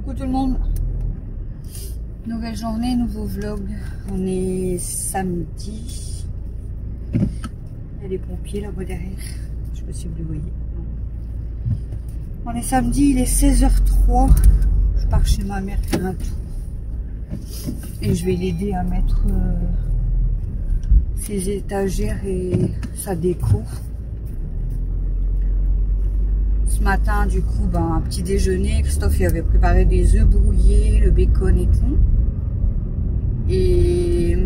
Coucou tout le monde. Nouvelle journée, nouveau vlog. On est samedi. Il y a les pompiers là-bas derrière. Je sais pas si vous les voyez. On est samedi, il est 16h03. Je pars chez ma mère faire un tour. Et je vais l'aider à mettre ses étagères et sa déco. Ce matin, du coup, un petit déjeuner. Christophe il avait préparé des œufs brouillés, le bacon et tout. Et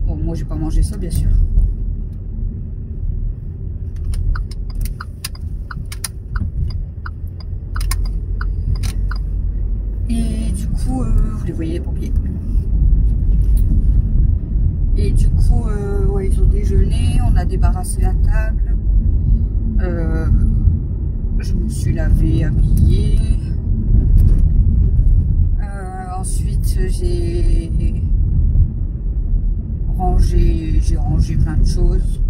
bon, moi j'ai pas mangé ça, bien sûr. Et du coup, vous les voyez, les pompiers. Et du coup, ouais, ils ont déjeuné, on a débarrassé la table. Je me suis lavée, habillée. Ensuite, j'ai rangé plein de choses.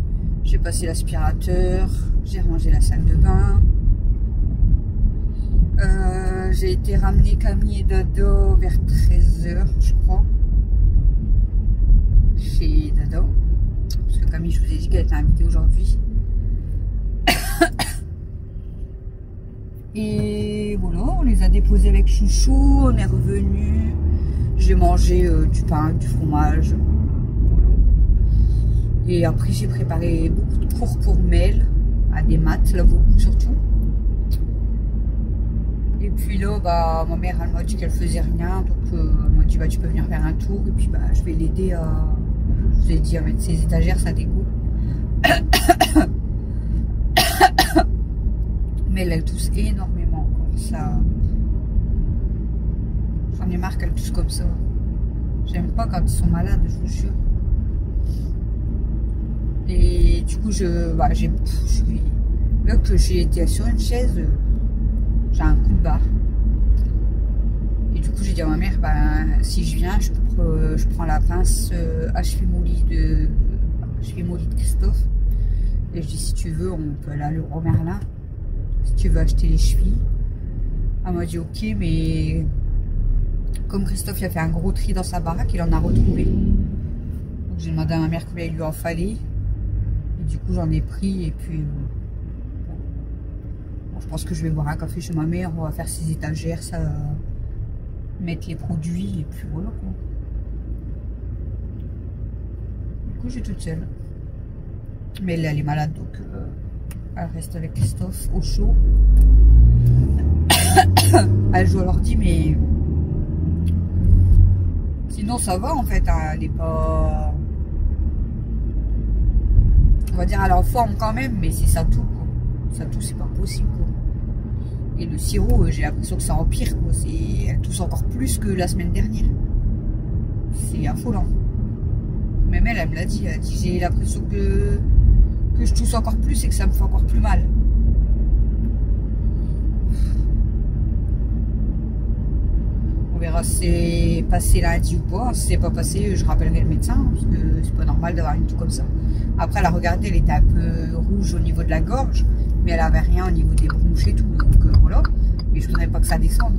J'ai passé l'aspirateur, j'ai rangé la salle de bain. J'ai été ramener Camille et Dodo vers 13h, je crois. Chez Dodo. Parce que Camille, je vous ai dit qu'elle était invitée aujourd'hui. Et voilà, on les a déposés avec Chouchou, on est revenu. J'ai mangé du pain, du fromage. Et après, j'ai préparé beaucoup de cours pour Mel, à des maths, là, beaucoup surtout. Et puis là, ma mère, elle m'a dit qu'elle faisait rien. Donc, elle m'a dit, tu peux venir faire un tour. Et puis, je vais l'aider à, je vous ai dit, à mettre ses étagères, sa déco. Mais elle tousse énormément. Ça... J'en ai marre qu'elle tousse comme ça. J'aime pas quand ils sont malades, je vous jure. Et du coup, là que j'ai été sur une chaise, j'ai un coup de barre. Et du coup, j'ai dit à ma mère, si je viens, je prends la pince à cheville molly de Christophe. Et je dis, si tu veux, on peut aller à Leroy Merlin. Si tu veux acheter les chevilles. Elle m'a dit ok, mais comme Christophe il a fait un gros tri dans sa baraque, il en a retrouvé. Donc j'ai demandé à ma mère combien il lui en fallait. Et du coup j'en ai pris et puis bon, je pense que je vais boire un café chez ma mère, on va faire ses étagères, ça, mettre les produits et puis voilà quoi. Du coup j'ai toute seule. Mais elle est malade donc elle reste avec Christophe au chaud. Elle joue à l'ordi, mais sinon ça va en fait. Elle est pas, on va dire, elle est en forme quand même, mais c'est ça tout quoi. Ça tout, c'est pas possible quoi. Et le sirop, j'ai l'impression que ça empire quoi. Elle tousse encore plus que la semaine dernière. C'est affolant. Même elle me l'a dit. Elle a dit j'ai l'impression que je tousse encore plus et que ça me fait encore plus mal. On verra si c'est passé lundi ou pas. Si c'est pas passé, je rappellerai le médecin parce que c'est pas normal d'avoir une toux comme ça. Après, elle a regardé, elle était un peu rouge au niveau de la gorge, mais elle avait rien au niveau des bronches et tout. Donc voilà. Mais je voudrais pas que ça descende.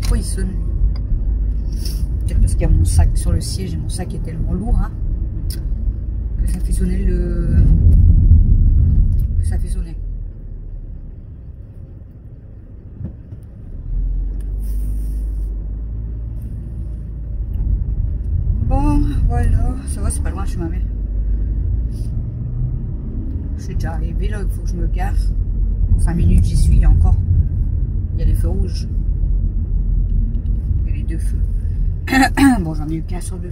Pourquoi il sonne? Peut-être parce qu'il y a mon sac sur le siège et mon sac est tellement lourd que ça fait sonner Bon, voilà, ça va, c'est pas loin chez ma mère. Je suis déjà arrivée là, il faut que je me gare. 5 minutes, j'y suis, il y a encore. Il y a les feux rouges. Il y a les 2 feux. Bon, j'en ai eu qu'un sur 2.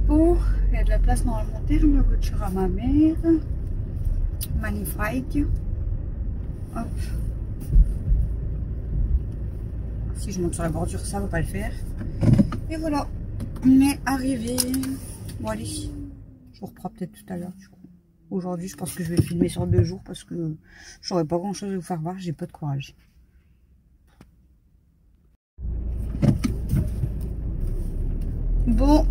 Bon, il y a de la place normalement derrière la voiture à ma mère. Magnifique. Hop. Si je monte sur la bordure, ça va pas le faire. Et voilà, on est arrivé. Bon allez, Je vous reprends peut-être tout à l'heure du coup. Aujourd'hui, je pense que je vais filmer sur 2 jours parce que j'aurais pas grand chose à vous faire voir, j'ai pas de courage. Bon,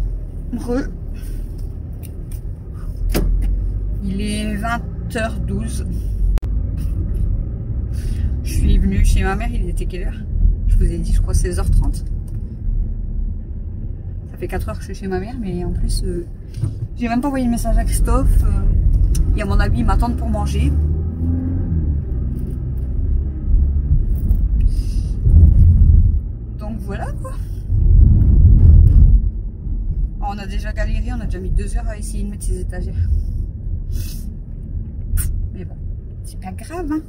il est 20h12. Je suis venue chez ma mère, il était quelle heure? Je vous ai dit, je crois 16h30. Ça fait 4 heures que je suis chez ma mère, mais en plus, j'ai même pas envoyé le message à Christophe. Et à mon avis, ils m'attendent pour manger. Donc voilà quoi. On a déjà galéré, on a déjà mis 2 heures à essayer de mettre ces étagères. Mais bon, c'est pas grave, hein.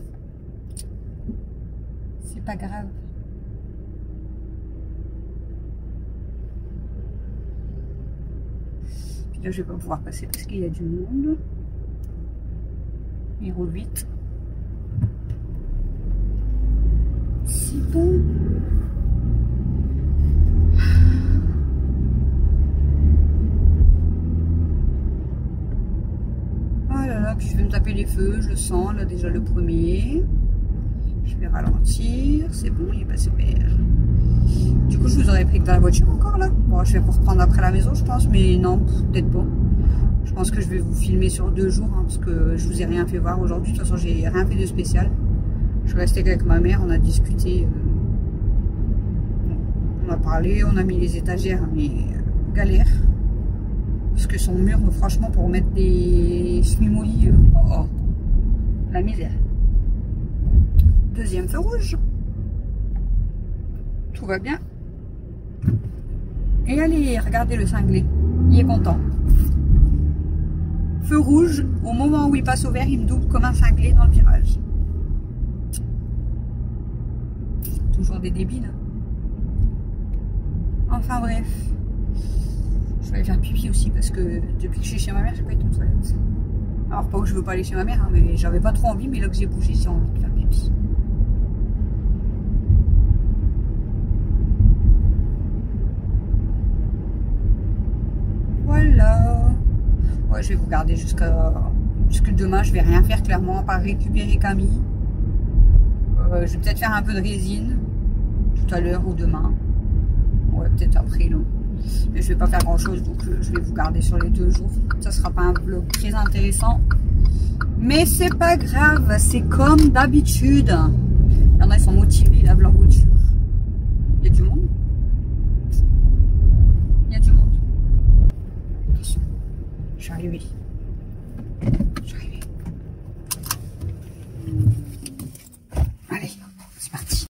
C'est pas grave. Puis là, je vais pas pouvoir passer parce qu'il y a du monde. Il roule vite. C'est bon. Oh là là, puis je vais me taper les feux, je le sens, là déjà le premier. Je vais ralentir, c'est bon, il est passé vert. Du coup, je vous aurais pris que dans la voiture encore là. Bon, je vais vous reprendre après la maison, je pense, mais non, peut-être pas. Je pense que je vais vous filmer sur 2 jours, hein, parce que je vous ai rien fait voir aujourd'hui. De toute façon, j'ai rien fait de spécial. Je suis restée avec ma mère, on a discuté. On a parlé, on a mis les étagères, mais galère. Parce que son mur, franchement, pour mettre des smimoulis, oh, la misère. Deuxième feu rouge. Tout va bien. Et allez, regardez le cinglé. Il est content. Feu rouge, au moment où il passe au vert, il me double comme un cinglé dans le virage. Toujours des débiles. Enfin bref. Je vais aller faire pipi aussi parce que depuis que je suis chez ma mère, j'ai pas été aux toilettes. Alors pas que je veux pas aller chez ma mère, hein, mais j'avais pas trop envie, mais là que j'ai bougé, j'ai envie de faire pipi. Voilà. Ouais, je vais vous garder jusque demain. Je vais rien faire clairement, à part récupérer Camille. Je vais peut-être faire un peu de résine tout à l'heure ou demain. Ouais, peut-être après là. Mais je vais pas faire grand chose, donc je vais vous garder sur les 2 jours. Ça sera pas un vlog très intéressant, mais c'est pas grave, c'est comme d'habitude. Il y en a, ils sont motivés, ils lavent leur voiture. Il y a du monde. Il y a du monde. Attention, je suis arrivée. Je suis arrivée. Allez, c'est parti.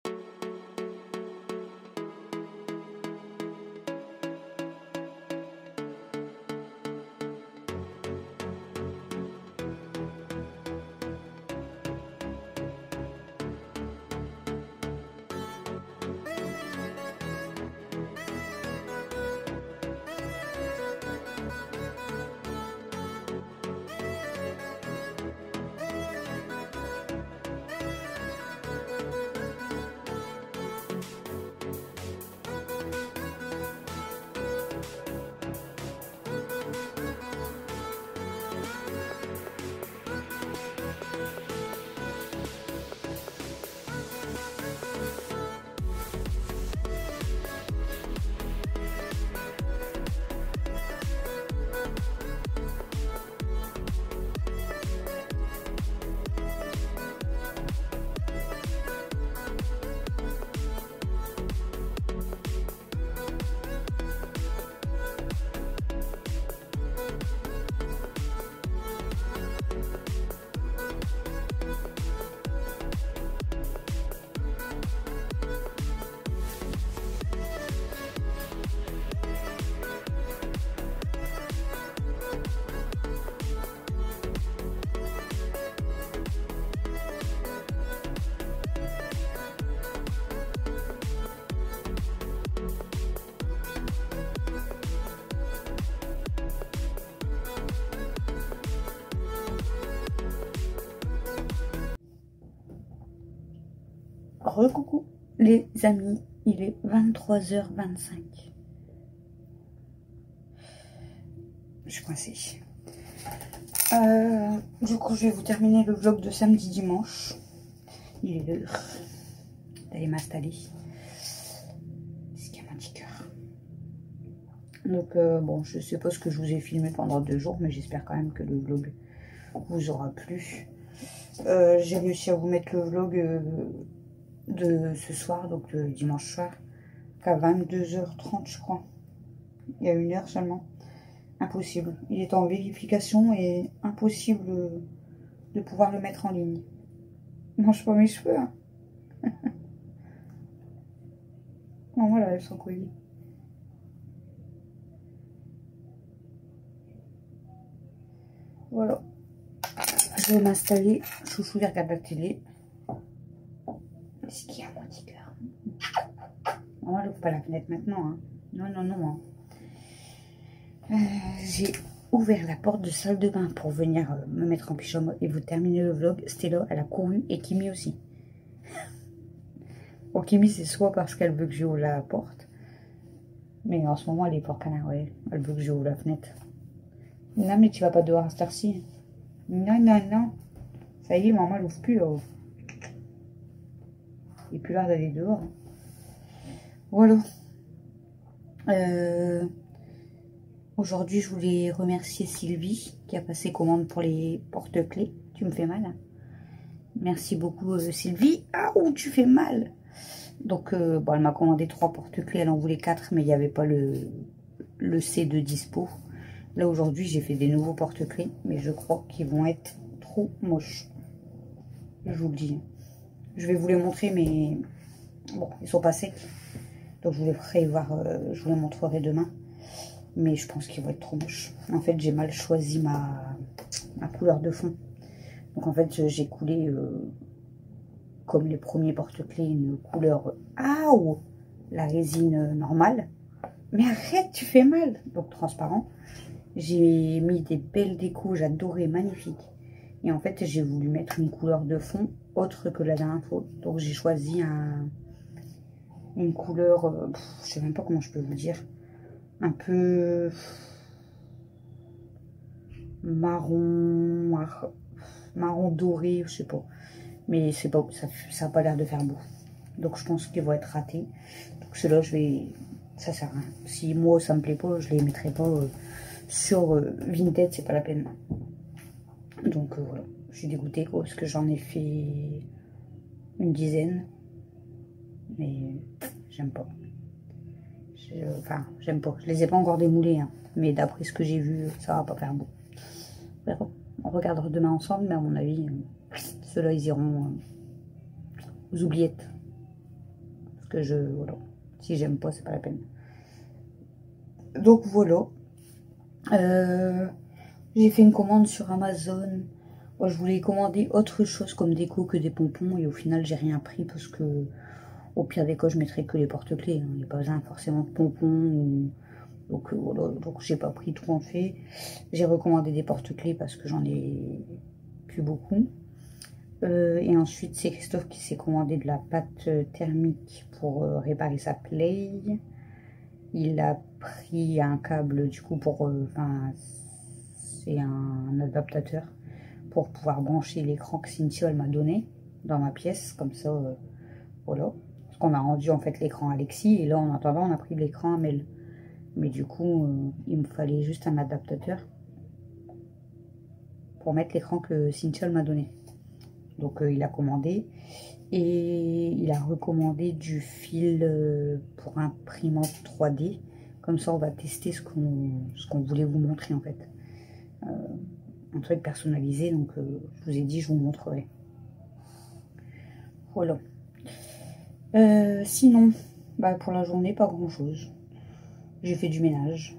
Recoucou les amis, il est 23h25. Je suis coincée. Du coup, je vais vous terminer le vlog de samedi dimanche. Il est l'heure d'aller m'installer. C'est qu'il y a mon petit cœur. Donc, bon, je sais pas ce que je vous ai filmé pendant 2 jours, mais j'espère quand même que le vlog vous aura plu. J'ai réussi à vous mettre le vlog de ce soir, donc le dimanche soir, qu'à 22h30, je crois. Il y a 1 heure seulement. Impossible. Il est en vérification et impossible de pouvoir le mettre en ligne. Je mange pas mes cheveux, hein. Non, voilà, elles sont collées. Voilà. Je vais m'installer. Chouchou, il regarde la télé. Qu'est-ce qu'il y a, mon petit cœur? Non, elle ouvre pas la fenêtre maintenant, hein. Non, non, non. Hein. J'ai ouvert la porte de salle de bain pour venir me mettre en pyjama et vous terminer le vlog. Stella, elle a couru et Kimi aussi. Bon, Kimi, c'est soit parce qu'elle veut que j'ouvre la porte, mais en ce moment, elle est pour canard, ouais. Elle veut que j'ouvre la fenêtre. Non, mais tu vas pas dehors à cette heure-ci. Non, non, non. Ça y est, maman, elle ouvre plus là-haut. Il n'est plus l'heure d'aller dehors. Voilà. Aujourd'hui, je voulais remercier Sylvie qui a passé commande pour les porte-clés. Tu me fais mal, hein? Merci beaucoup, Sylvie. Ah, où tu fais mal. Donc, bon, elle m'a commandé 3 porte-clés. Elle en voulait 4, mais il n'y avait pas le C de dispo. Là, aujourd'hui, j'ai fait des nouveaux porte-clés, mais je crois qu'ils vont être trop moches. Je vous le dis. Je vais vous les montrer, mais bon, ils sont pas secs. Donc, je vous les ferai voir, je vous les montrerai demain. Mais je pense qu'ils vont être trop moches. En fait, j'ai mal choisi ma couleur de fond. Donc, en fait, j'ai coulé, comme les premiers porte-clés, une couleur... Ah, la résine normale. Mais arrête, tu fais mal. Donc, transparent. J'ai mis des belles décos, j'adorais, magnifiques. Et en fait, j'ai voulu mettre une couleur de fond autre que la dernière fois. Donc, j'ai choisi une couleur, je sais même pas comment je peux vous dire, un peu marron doré, je sais pas. Mais c'est pas, ça a pas l'air de faire beau. Donc, je pense qu'ils vont être ratés. Donc, ceux-là, ça sert à rien. Si moi, ça me plaît pas, je les mettrai pas... sur Vinted, c'est pas la peine. Donc voilà, je suis dégoûtée parce que j'en ai fait une dizaine. Mais j'aime pas. Enfin, j'aime pas. Je les ai pas encore démoulés, hein, mais d'après ce que j'ai vu, ça va pas faire beau. On regardera demain ensemble, mais à mon avis, ceux-là, ils iront aux oubliettes. Parce que voilà, si j'aime pas, c'est pas la peine. Donc voilà. J'ai fait une commande sur Amazon. Moi, je voulais commander autre chose comme déco que des pompons et au final j'ai rien pris parce que au pire des cas je mettrais que les porte-clés. Il n'y a pas besoin forcément de pompons. Donc voilà, donc j'ai pas pris tout en fait. J'ai recommandé des porte-clés parce que j'en ai plus beaucoup. Et ensuite c'est Christophe qui s'est commandé de la pâte thermique pour réparer sa Play. Il a pris un câble du coup pour... c'est un adaptateur pour pouvoir brancher l'écran que Cynthia m'a donné dans ma pièce. Comme ça, voilà. Parce qu'on a rendu en fait l'écran à Alexis. Et là, en attendant, on a pris l'écran à Mel. Mais du coup, il me fallait juste un adaptateur pour mettre l'écran que Cynthia m'a donné. Donc, il a commandé. Et il a recommandé du fil pour imprimante 3D. Comme ça, on va tester ce qu'on voulait vous montrer en fait. Un truc personnalisé, donc je vous ai dit, je vous montrerai. Voilà. Sinon, pour la journée, pas grand chose. J'ai fait du ménage.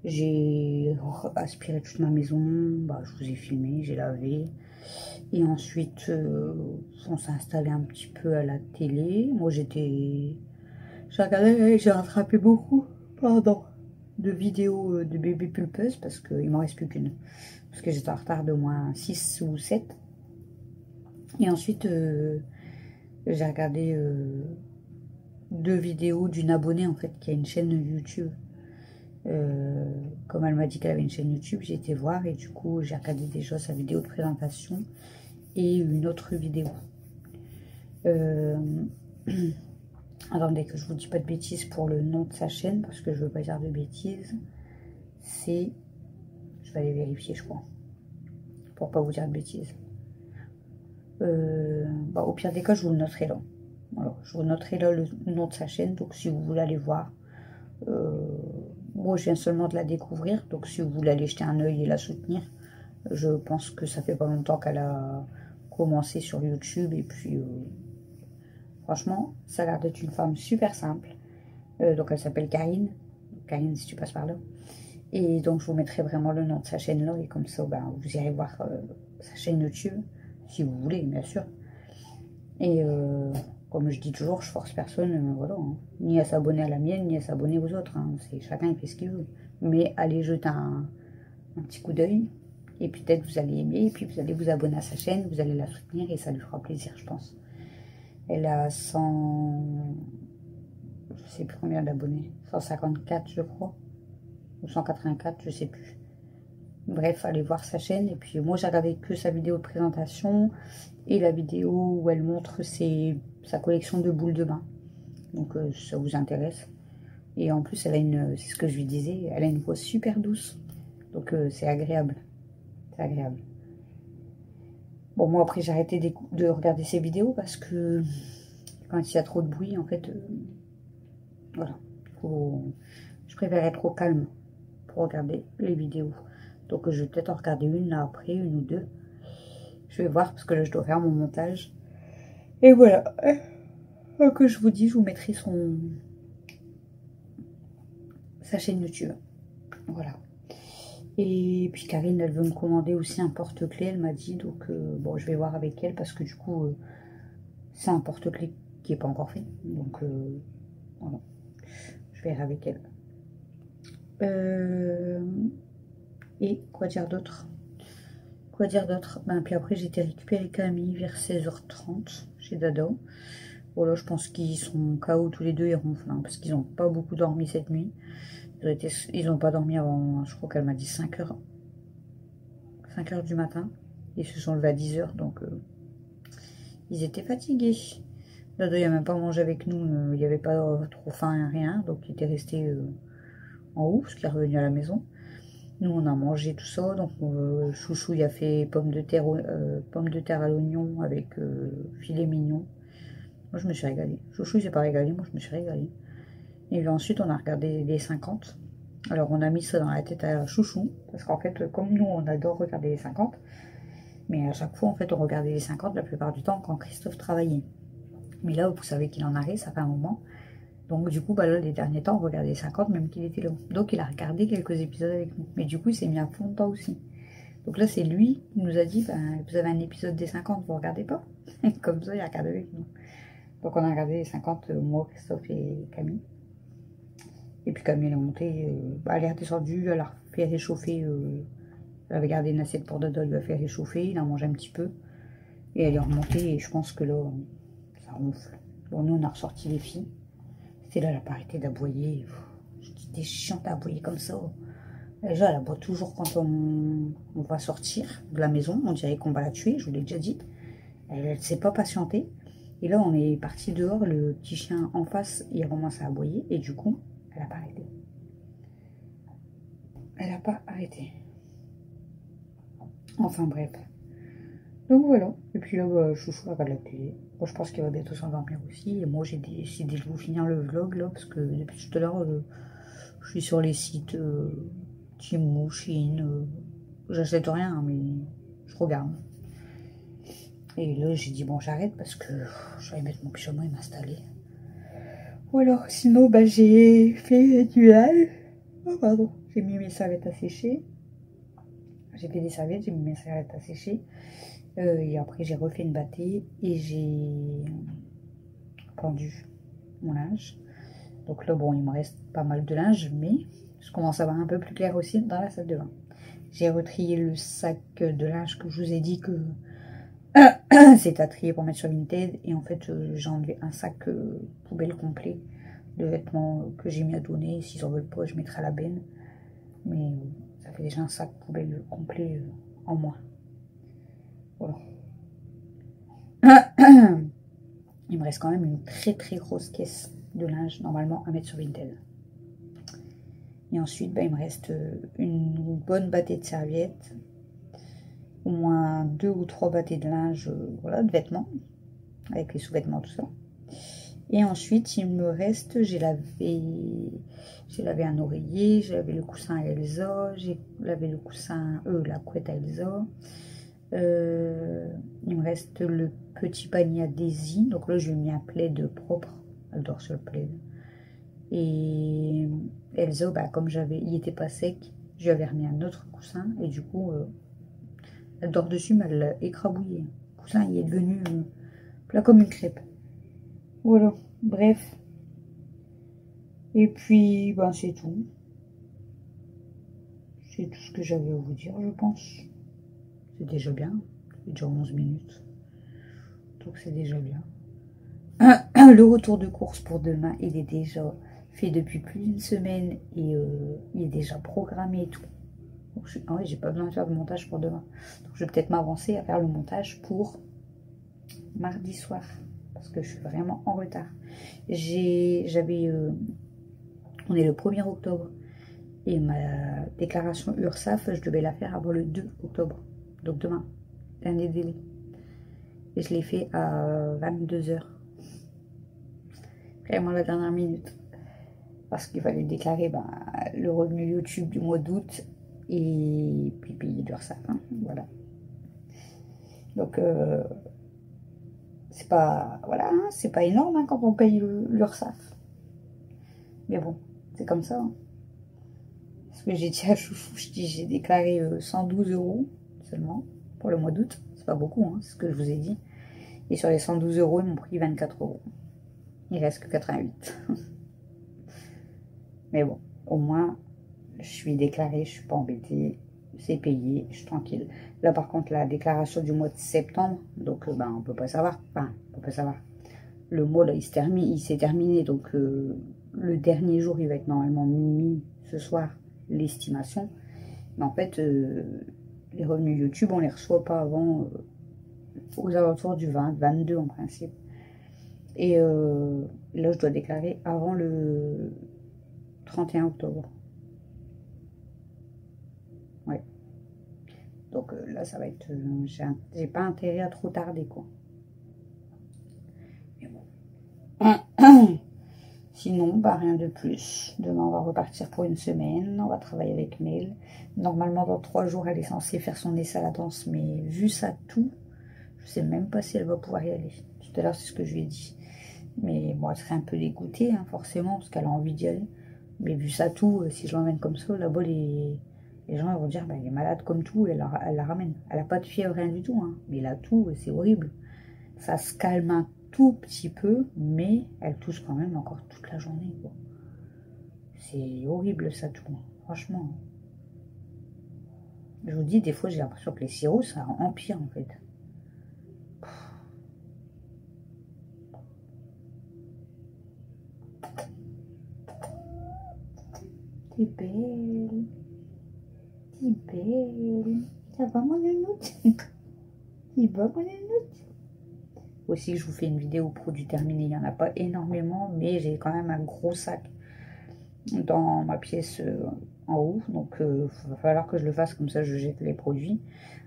J'ai aspiré toute ma maison. Je vous ai filmé, j'ai lavé. Et ensuite, on s'est installé un petit peu à la télé. Moi, j'ai regardé, j'ai rattrapé beaucoup, de vidéos de bébé pulpeuse parce qu'il m'en reste plus qu'une. Parce que j'étais en retard de moins 6 ou 7. Et ensuite, j'ai regardé 2 vidéos d'une abonnée en fait qui a une chaîne YouTube Comme elle m'a dit qu'elle avait une chaîne YouTube, j'ai été voir et du coup j'ai regardé déjà sa vidéo de présentation et une autre vidéo. Attendez que je vous dis pas de bêtises pour le nom de sa chaîne parce que je veux pas dire de bêtises. C'est, je vais aller vérifier, je crois, pour pas vous dire de bêtises. Au pire des cas, je vous le noterai là. Alors, je vous noterai là le nom de sa chaîne. Donc, si vous voulez aller voir, moi, je viens seulement de la découvrir. Donc, si vous voulez aller jeter un œil et la soutenir, je pense que ça fait pas longtemps qu'elle a commencé sur YouTube. Et puis, franchement, ça a l'air d'être une femme super simple. Donc, elle s'appelle Karine. Karine, si tu passes par là. Et donc, je vous mettrai vraiment le nom de sa chaîne là. Et comme ça, ben, vous irez voir sa chaîne YouTube. Si vous voulez, bien sûr. Et comme je dis toujours, je force personne, voilà, hein, ni à s'abonner à la mienne, ni à s'abonner aux autres. Hein, chacun il fait ce qu'il veut. Mais allez jeter un petit coup d'œil. Et puis peut-être vous allez aimer. Et puis vous allez vous abonner à sa chaîne. Vous allez la soutenir et ça lui fera plaisir, je pense. Elle a 100... Je sais plus combien d'abonnés. 154, je crois. Ou 184, je sais plus. Bref, allez voir sa chaîne. Et puis moi, j'ai regardé que sa vidéo de présentation et la vidéo où elle montre sa collection de boules de bain. Donc, ça vous intéresse. Et en plus, elle a une, c'est ce que je lui disais, elle a une voix super douce. Donc, c'est agréable. C'est agréable. Bon, moi, après, j'ai arrêté de regarder ses vidéos parce que quand il y a trop de bruit, en fait, voilà. Je préfère être au calme pour regarder les vidéos. Donc je vais peut-être en regarder une là après, une ou deux. Je vais voir parce que là je dois faire mon montage. Et voilà. Que je vous dis, je vous mettrai sa chaîne YouTube. Voilà. Et puis Karine, elle veut me commander aussi un porte-clés, elle m'a dit. Donc bon, je vais voir avec elle parce que du coup, c'est un porte-clés qui n'est pas encore fait. Donc voilà. Je verrai avec elle. Et quoi dire d'autre? Quoi dire d'autre? Ben, puis après, j'ai été récupérer Camille vers 16h30 chez Dado. Voilà, je pense qu'ils sont KO tous les deux, ils ronflent, hein, parce qu'ils n'ont pas beaucoup dormi cette nuit. Ils n'ont pas dormi avant, je crois qu'elle m'a dit 5h. 5h du matin. Ils se sont levés à 10h, donc ils étaient fatigués. Dado, il n'a même pas mangé avec nous, il n'y avait pas trop faim, rien, donc il était resté en haut, parce qu'il est revenu à la maison. Nous, on a mangé tout ça. Donc, Chouchou, il a fait pommes de terre à l'oignon avec filet mignon. Moi, je me suis régalée. Chouchou, il s'est pas régalé. Moi, je me suis régalée. Et puis ensuite, on a regardé les 50. Alors, on a mis ça dans la tête à Chouchou. Parce qu'en fait, comme nous, on adore regarder les 50. Mais à chaque fois, en fait, on regardait les 50 la plupart du temps quand Christophe travaillait. Mais là, vous savez qu'il en arrête, ça fait un moment. Donc du coup, bah là, les derniers temps, on regardait les 50, même qu'il était là. Donc il a regardé quelques épisodes avec nous. Mais du coup, il s'est mis à fond dedans aussi. Donc là, c'est lui qui nous a dit, bah, vous avez un épisode des 50, vous regardez pas? Comme ça, il a regardé avec nous. Donc on a regardé les 50, moi, Christophe et Camille. Et puis Camille, elle est montée, elle est redescendue, elle a fait réchauffer, elle avait gardé une assiette pour Dodo, elle lui a fait réchauffer, il a mangé un petit peu. Et elle est remontée, et je pense que là, ça ronfle. Bon, nous, on a ressorti les filles. Et là, elle n'a pas arrêté d'aboyer. C'était chiant d'aboyer comme ça. Déjà, elle aboie toujours quand on va sortir de la maison. On dirait qu'on va la tuer, je vous l'ai déjà dit. Elle ne s'est pas patientée. Et là, on est parti dehors. Le petit chien en face, il commence à aboyer. Et du coup, elle n'a pas arrêté. Elle n'a pas arrêté. Enfin, bref. Donc voilà. Et puis là, Chouchou va la télé. Moi, je pense qu'il va bientôt s'endormir aussi. Et moi, j'ai décidé de vous finir le vlog là. Parce que depuis tout à l'heure, je suis sur les sites Temu, Shein. J'achète rien, mais je regarde. Et là, j'ai dit, bon, j'arrête parce que je vais mettre mon pyjama et m'installer. Ou alors, sinon, bah, j'ai fait du linge. Oh, pardon. J'ai mis mes serviettes à sécher. J'ai fait des serviettes, j'ai mis mes serviettes à sécher. Et après, j'ai refait une bâtée et j'ai pendu mon linge. Donc là, bon, il me reste pas mal de linge, mais je commence à avoir un peu plus clair aussi dans la salle de bain. J'ai retrié le sac de linge que je vous ai dit que c'est à trier pour mettre sur Vinted. Et en fait, j'ai enlevé un sac poubelle complet de vêtements que j'ai mis à donner. S'ils en veulent pas, je mettrai à la benne. Mais ça fait déjà un sac poubelle complet en moins. Voilà. Il me reste quand même une très très grosse caisse de linge, normalement à mettre sur Vinted. Et ensuite, il me reste une bonne bâtée de serviettes, au moins 2 ou 3 bâtées de linge, voilà, de vêtements, avec les sous-vêtements, tout ça. Et ensuite, il me reste, j'ai lavé un oreiller, j'ai lavé le coussin à Elsa, j'ai lavé le coussin, la couette à Elsa. Il me reste le petit panier à Daisy, donc là, je lui ai mis un plaid propre, elle dort sur le plaid. Et Elsa, comme il était pas sec, je lui avais remis un autre coussin, et du coup, elle dort dessus, mais elle l'a écrabouillé. Le coussin, il est devenu plat comme une crêpe. Voilà, bref. Et puis, c'est tout. C'est tout ce que j'avais à vous dire, je pense. C'est déjà bien. C'est déjà 11 minutes. Donc, c'est déjà bien. Le retour de course pour demain, il est déjà fait depuis plus d'une semaine. Et il est déjà programmé et tout. Donc, j'ai pas besoin de faire de montage pour demain. Donc, je vais peut-être m'avancer à faire le montage pour mardi soir. Parce que je suis vraiment en retard. On est le 1er octobre. Et ma déclaration URSSAF, je devais la faire avant le 2 octobre. Donc demain, dernier délai. Et je l'ai fait à 22 h. Vraiment la dernière minute. Parce qu'il fallait déclarer le revenu YouTube du mois d'août. Et puis payer l'URSSAF. Voilà. Donc, c'est pas, voilà, c'est pas énorme quand on paye l'URSSAF. Mais bon, c'est comme ça. Parce que j'ai dit à Chouchou, j'ai déclaré 112 € seulement pour le mois d'août. C'est pas beaucoup, c'est ce que je vous ai dit. Et sur les 112 €, ils m'ont pris 24 €. Il reste que 88. Mais bon, au moins, je suis déclarée, je suis pas embêtée. C'est payé, je suis tranquille. Là, par contre, la déclaration du mois de septembre, donc on peut pas savoir. Enfin, on peut pas savoir. Le mois, là, il s'est terminé. Donc, le dernier jour, il va être normalement mis ce soir, l'estimation. Mais en fait, les revenus YouTube, on les reçoit pas avant aux alentours du 20, 22 en principe. Et là, je dois déclarer avant le 31 octobre. Ouais. Donc là, ça va être... j'ai pas intérêt à trop tarder, quoi. Mais bon. Sinon, rien de plus. Demain, on va repartir pour une semaine. On va travailler avec Mel. Normalement, dans 3 jours, elle est censée faire son essai à la danse. Mais vu ça tout, je sais même pas si elle va pouvoir y aller. Tout à l'heure, c'est ce que je lui ai dit. Mais bon, elle serait un peu dégoûtée, forcément, parce qu'elle a envie d'y aller. Mais vu ça tout, si je l'emmène comme ça, là-bas, les gens ils vont dire, elle est malade comme tout, elle la ramène. Elle n'a pas de fièvre, rien du tout, mais là, tout, c'est horrible. Ça se calme un tout petit peu, mais elle tousse quand même encore toute la journée, quoi. C'est horrible, ça tout, franchement. Je vous dis, des fois, j'ai l'impression que les sirops, ça empire, en fait. T'es belle. T'es belle. Ça va, mon nounoute? Il va, mon nounoute? Aussi, je vous fais une vidéo produits terminés. Il n'y en a pas énormément, mais j'ai quand même un gros sac dans ma pièce en haut. Donc, il va falloir que je le fasse, comme ça, je jette les produits.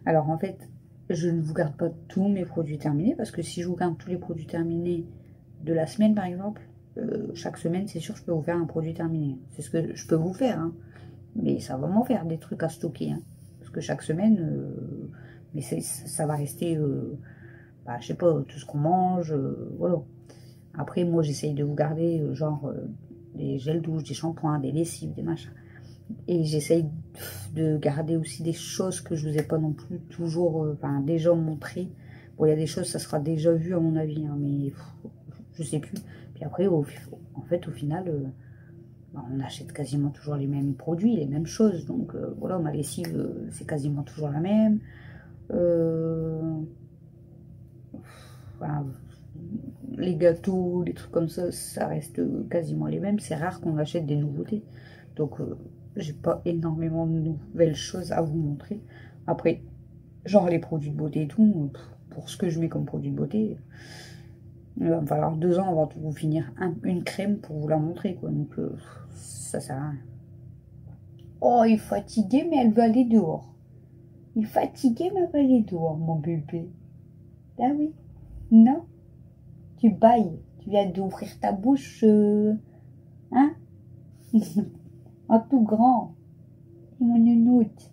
Alors, en fait, je ne vous garde pas tous mes produits terminés, parce que si je vous garde tous les produits terminés de la semaine, par exemple, chaque semaine, c'est sûr, je peux vous faire un produit terminé. C'est ce que je peux vous faire, mais ça va m'en faire des trucs à stocker, parce que chaque semaine, mais ça va rester, je sais pas, tout ce qu'on mange, voilà. Après, moi, j'essaye de vous garder, genre, des gels douche, des shampoings, des lessives, des machins. Et j'essaye de garder aussi des choses que je vous ai pas non plus toujours, déjà montrées. Bon, il y a des choses, ça sera déjà vu à mon avis, mais je sais plus. Puis après, en fait, au final, on achète quasiment toujours les mêmes produits, les mêmes choses. Donc voilà, ma lessive, c'est quasiment toujours la même. les gâteaux, les trucs comme ça reste quasiment les mêmes. C'est rare qu'on achète des nouveautés. Donc, j'ai pas énormément de nouvelles choses à vous montrer. Après, genre les produits de beauté et tout, pour ce que je mets comme produit de beauté, il va me falloir 2 ans avant de vous finir une crème pour vous la montrer, quoi. Donc, ça sert à rien. Oh, il est fatigué, mais elle veut aller dehors. Il est fatigué, mais elle veut aller dehors, mon bébé. Ah oui? Non? Tu bailles. Tu viens d'ouvrir ta bouche, hein? En tout grand. Mon nounoute.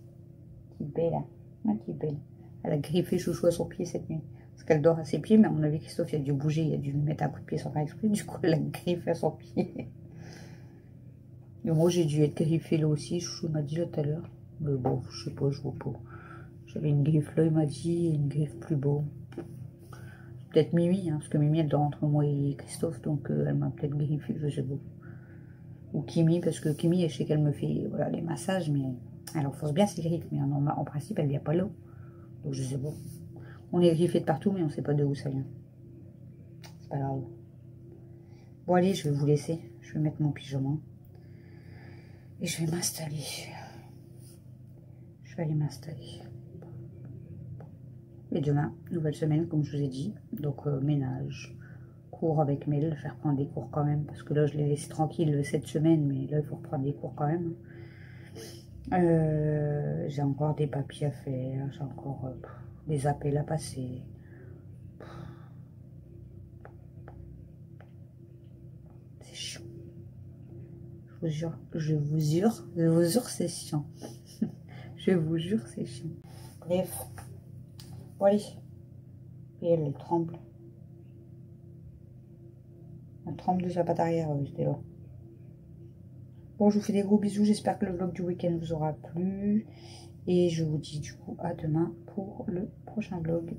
Qui belle, hein? Ah, qui belle. Elle a griffé chouchou à son pied cette nuit. Parce qu'elle dort à ses pieds, mais à mon avis, Christophe, il a dû bouger, il a dû lui mettre un coup de pied sans faire exprès. Du coup, elle a griffé à son pied. Et moi, j'ai dû être griffée là aussi, chouchou m'a dit là tout à l'heure. Mais bon, je sais pas, je vois pas. J'avais une griffe là, il m'a dit, et une griffe plus beau. Peut-être Mimi, hein, parce que Mimi, elle dort entre moi et Christophe, donc elle m'a peut-être griffé, je sais pas. Ou Kimi, parce que Kimi, je sais qu'elle me fait voilà, les massages, mais elle enfonce bien ses griffes, mais en principe, elle vient pas là. Donc je sais pas. On est griffé de partout, mais on sait pas de où ça vient. C'est pas grave. Bon, allez, je vais vous laisser. Je vais mettre mon pyjama. Et je vais m'installer. Je vais aller m'installer. Et demain, nouvelle semaine, comme je vous ai dit. Donc, ménage, cours avec Mel, faire prendre des cours quand même. Parce que là, je l'ai laissé tranquille cette semaine, mais là, il faut reprendre des cours quand même. J'ai encore des papiers à faire, j'ai encore des appels à passer. C'est chiant. Je vous jure, c'est chiant. Je vous jure, c'est chiant. Bref. Bon, allez. Et elle tremble. Elle tremble de sa patte arrière, j'étais là. Bon, je vous fais des gros bisous. J'espère que le vlog du week-end vous aura plu. Et je vous dis du coup à demain pour le prochain vlog.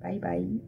Bye bye.